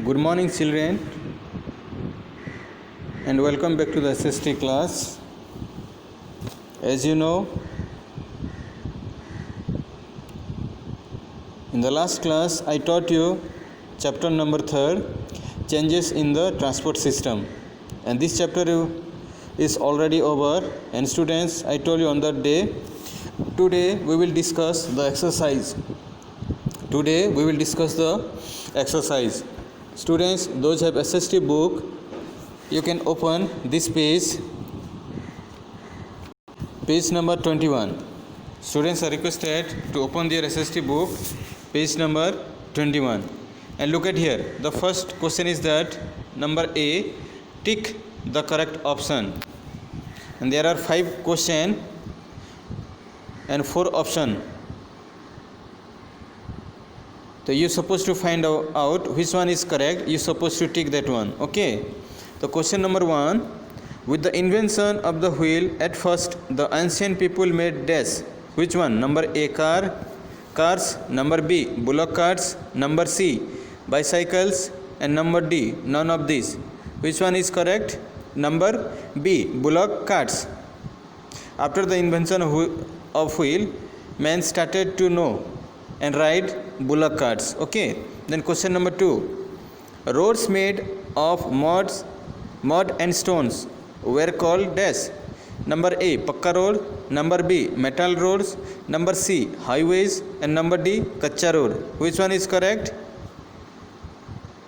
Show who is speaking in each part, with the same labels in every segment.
Speaker 1: Good morning, children, and welcome back to the SST class. As you know, in the last class I taught you chapter number 3, changes in the transport system, and this chapter is already over. And students, I told you on that day, today we will discuss the exercise. Students, those who have SST book, you can open this page number 21. Students are requested to open their SST book, page number 21, and look at here. The first question is that number A, tick the correct option, and there are 5 questions and 4 options. So you're supposed to find out which one is correct. You're supposed to tick that one. Okay. The question number 1, with the invention of the wheel, at first the ancient people made dash. Which one? Number A, cars. Number B, bullock carts. Number C, bicycles. And number D, none of these. Which one is correct? Number B, bullock carts. After the invention of wheel, man started to know and ride bullock carts. Okay. Then question number 2, roads made of mud and stones were called dash. Number A, pakka road. Number B, metal roads. Number C, highways. And number D, kacha road. Which one is correct?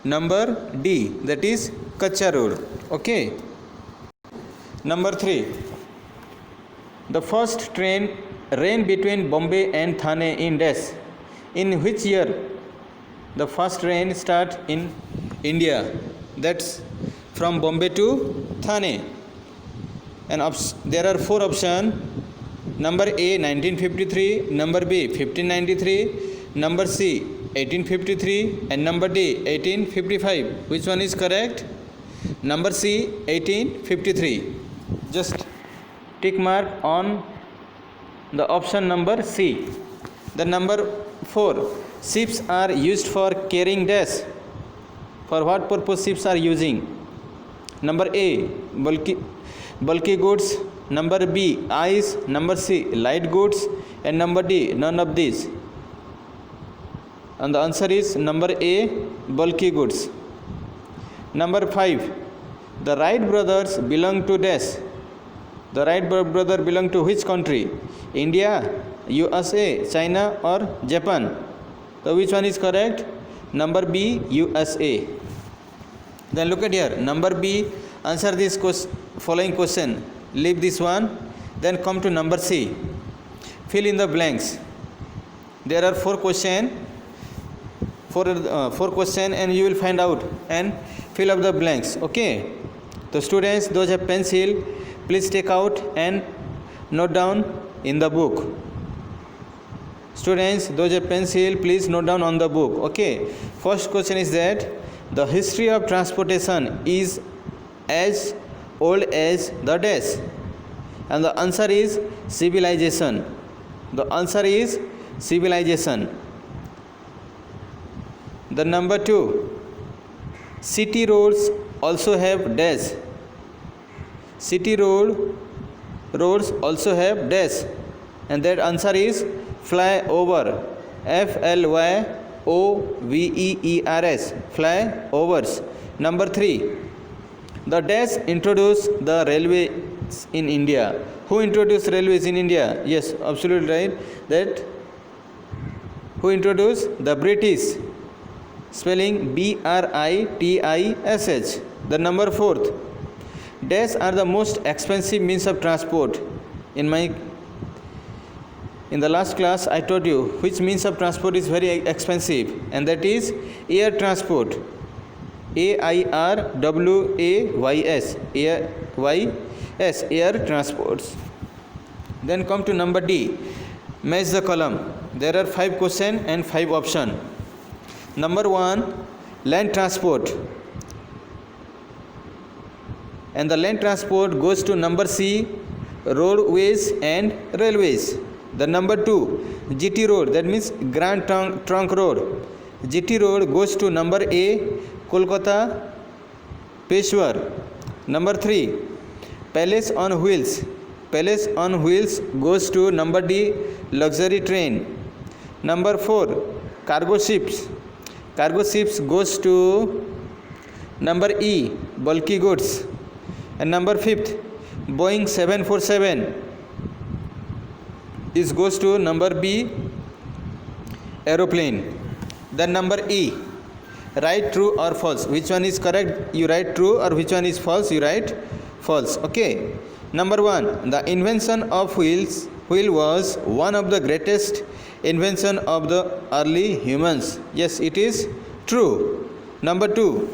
Speaker 1: Number D, that is kacha road. Okay. Number 3, the first train ran between Bombay and Thane in dash. In which year the first train start in India? That's from Bombay to Thane. And there are 4 options. Number A, 1953. Number B, 1593. Number C, 1853. And number D, 1855. Which one is correct? Number C, 1853. Just tick mark on the option number C. The number 4, ships are used for carrying dash. For what purpose ships are using? Number A, bulky goods. Number B, ice. Number C, light goods. And number D, none of these. And the answer is number A, bulky goods. Number 5, the Wright brothers belong to dash. The Wright brother belong to which country? India, USA, China or Japan? So which one is correct? Number B, USA. Then look at here. Number B, answer this following question. Leave this one. Then come to number C. Fill in the blanks. There are 4 questions. 4 questions, and you will find out and fill up the blanks. Okay. So students, those have pencil, please take out and note down in the book. Students, those have pencil, please note down on the book. Okay. First question is that the history of transportation is as old as the dash. And the answer is civilization. The answer is civilization. The number 2, city roads also have dash. City roads also have dash, and that answer is flyover. FLYOVERS, flyovers. Number 3, the dash introduced the railways in India. Who introduced railways in India? Yes, absolutely right. That who introduced? The British. Spelling BRITISH. The number 4th, dash are the most expensive means of transport. In the last class I told you which means of transport is very expensive, and that is air transport. AIRWAYS, air transports. Then come to number D, match the column. There are 5 questions and 5 options. Number 1, land transport, and the land transport goes to number C, roadways and railways. The number 2, GT road, that means Grand Trunk Road. GT road goes to number A, Kolkata, Peshawar. Number 3, Palace on Wheels. Palace on Wheels goes to number D, luxury train. Number 4, cargo ships. Cargo ships goes to number E, bulky goods. And number 5th, Boeing 747 is goes to number B, aeroplane. Then number E, write true or false. Which one is correct? You write true, or which one is false? You write false. Okay. Number 1, the invention of wheel was one of the greatest invention of the early humans. Yes, it is true. Number 2,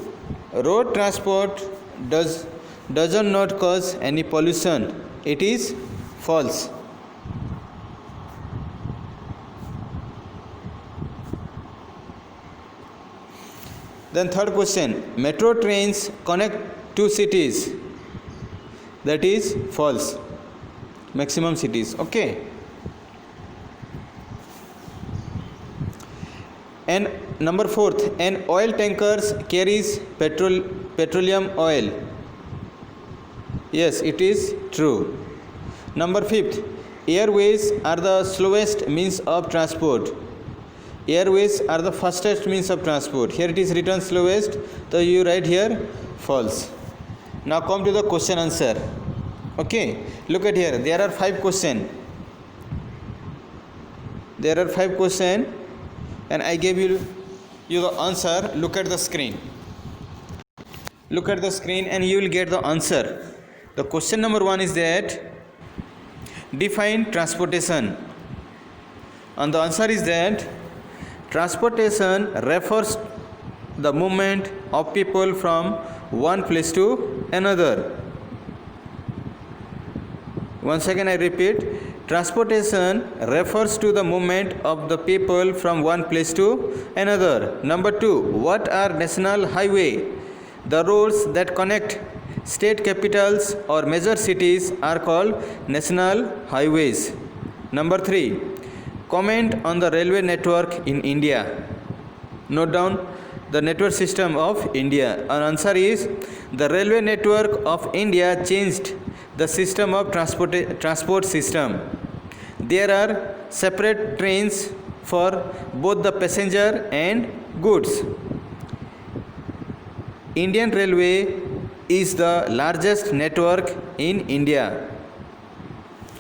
Speaker 1: road transport does not cause any pollution. It is false. Then third question, metro trains connect two cities. That is false. Maximum cities. Okay. And number 4th, an oil tankers carries petroleum oil. Yes, it is true. Number 5th, airways are the slowest means of transport. Airways are the fastest means of transport. Here it is written slowest, so you write here false. Now come to the question answer. Okay, look at here. There are 5 questions. There are 5 questions, and I gave you the answer. Look at the screen. Look at the screen, and you will get the answer. The question number 1 is that define transportation, and the answer is that transportation refers the movement of people from one place to another. Once again I repeat, transportation refers to the movement of the people from one place to another. Number 2, what are national highway? The roads that connect state capitals or major cities are called national highways. Number 3, comment on the railway network in India. Note down the network system of India. Our answer is the railway network of India changed the system of transport system. There are separate trains for both the passenger and goods. Indian Railway is the largest network in India.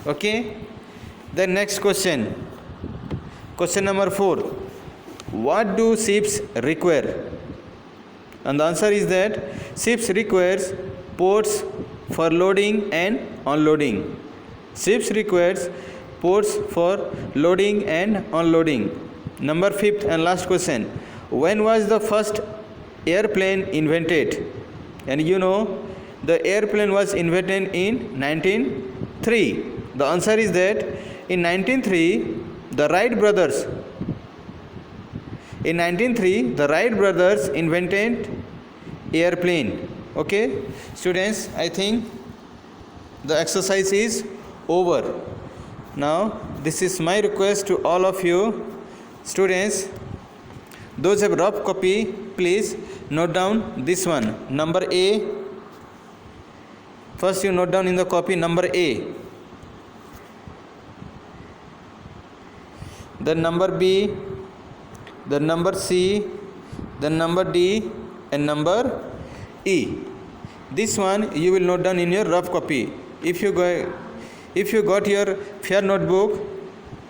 Speaker 1: Okay. The next question. Question number 4. What do ships require? And the answer is that ships requires ports for loading and unloading. Ships requires ports for loading and unloading. Number 5th and last question. When was the first airplane invented? And you know the airplane was invented in 1903. The answer is that in 1903 the Wright brothers invented airplane. Okay, students, I think the exercise is over. Now this is my request to all of you students. Those have rough copy, please note down this one, number A. First you note down in the copy number A, then number B, then number C, then number D, and number E. This one you will note down in your rough copy. If you got your fair notebook,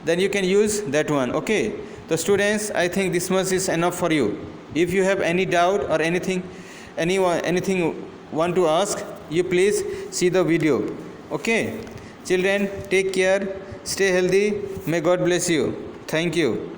Speaker 1: then you can use that one. Okay, the students, I think this much is enough for you. If you have any doubt or anything want to ask, you please see the video. Okay, children, take care, stay healthy, may God bless you. Thank you.